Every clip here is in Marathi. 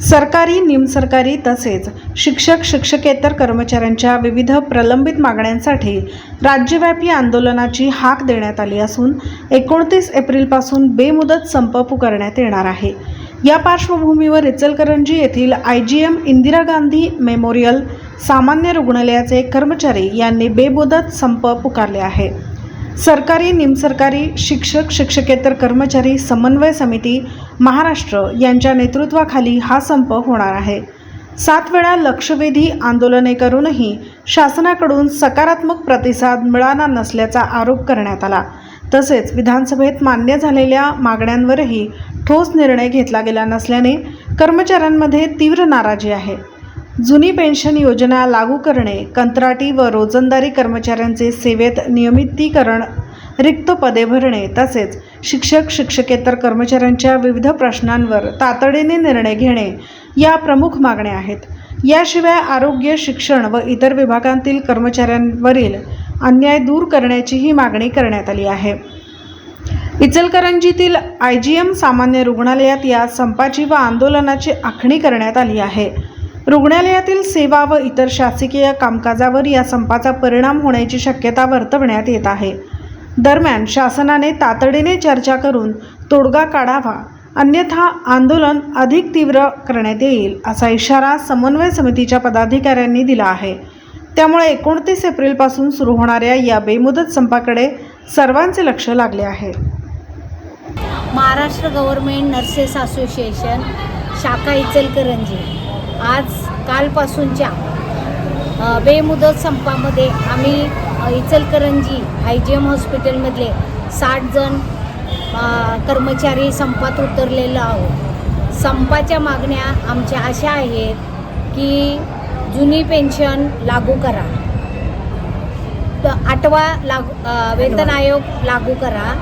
सरकारी, निमसरकारी तसेच शिक्षक शिक्षकेतर कर्मचाऱ्यांच्या विविध प्रलंबित मागण्यांसाठी राज्यव्यापी आंदोलनाची हाक देण्यात आली असून 29 एप्रिलपासून बेमुदत संप पुकारण्यात येणार आहे। या पार्श्वभूमीवर इचलकरंजी येथील IGM इंदिरा गांधी मेमोरियल सामान्य रुग्णालयाचे कर्मचारी यांनी बेमुदत संप पुकारले आहे। सरकारी, निमसरकारी, शिक्षक शिक्षकेतर कर्मचारी समन्वय समिती महाराष्ट्र यांच्या नेतृत्वाखाली हा संप होणार आहे। 7 वेळा लक्षवेधी आंदोलने करूनही शासनाकडून सकारात्मक प्रतिसाद मिळाला नसल्याचा आरोप करण्यात आला। तसेच विधानसभेत मान्य झालेल्या मागण्यांवरही ठोस निर्णय घेतला गेला नसल्याने कर्मचाऱ्यांमध्ये तीव्र नाराजी आहे। जुनी पेन्शन योजना लागू करणे, कंत्राटी व रोजंदारी कर्मचाऱ्यांचे सेवेत नियमितीकरण, रिक्त पदे भरणे तसेच शिक्षक शिक्षकेतर कर्मचाऱ्यांच्या विविध प्रश्नांवर तातडीने निर्णय घेणे या प्रमुख मागण्या आहेत। याशिवाय आरोग्य, शिक्षण व इतर विभागांतील कर्मचाऱ्यांवरील अन्याय दूर करण्याचीही मागणी करण्यात आली आहे। इचलकरंजीतील IGM सामान्य रुग्णालयात या संपाची व आंदोलनाची आखणी करण्यात आली आहे। रुग्णालयातील सेवा व इतर शासकीय कामकाजावर या संपाचा परिणाम होण्याची शक्यता वर्तवण्यात येत आहे। दरम्यान शासनाने तातडीने चर्चा करून तोडगा काढावा, अन्यथा आंदोलन अधिक तीव्र करण्यात येईल असा इशारा समन्वय समितीच्या पदाधिकाऱ्यांनी दिला आहे। त्यामुळे 29 एप्रिलपासून सुरू होणाऱ्या या बेमुदत संपाकडे सर्वांचे लक्ष लागले आहे। महाराष्ट्र गव्हर्नमेंट नर्सेस असोसिएशन शाखा इचलकरंजी आज कालपासूनच्या बेमुदत संपामध्ये आम्ही इचलकरंजी IGM हॉस्पिटलमधले 60 जण कर्मचारी संपात उतरलेलो आहोत। संपाच्या मागण्या आमच्या अशा आहेत की जुनी पेन्शन लागू करा, 8वा वेतन आयोग लागू करा।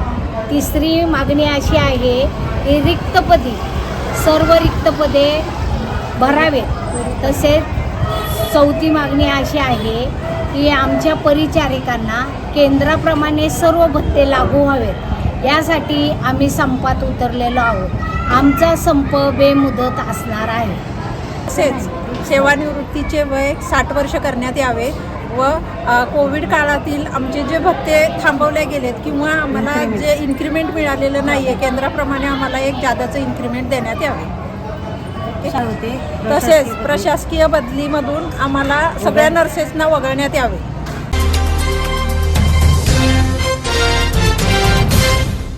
तिसरी मागणी अशी आहे की सर्व रिक्त पदे भरावेत। तसेच चौथी मागणी अशी आहे की आमच्या परिचारिकांना केंद्राप्रमाणे सर्व भत्ते लागू व्हावेत। यासाठी आम्ही संपात उतरलेलो आहोत। आमचा संप बेमुदत असणार आहे। तसेच सेवानिवृत्तीचे वय 60 वर्ष करण्यात यावे व कोविड काळातील आमचे जे भत्ते थांबवले गेलेत किंवा आम्हाला जे इन्क्रिमेंट मिळालेलं नाही आहे केंद्राप्रमाणे आम्हाला एक जादाचं इन्क्रिमेंट देण्यात यावे। तसेच प्रशासकीय बदलीमधून आम्हाला सगळ्या नर्सेसना वगळण्यात यावे।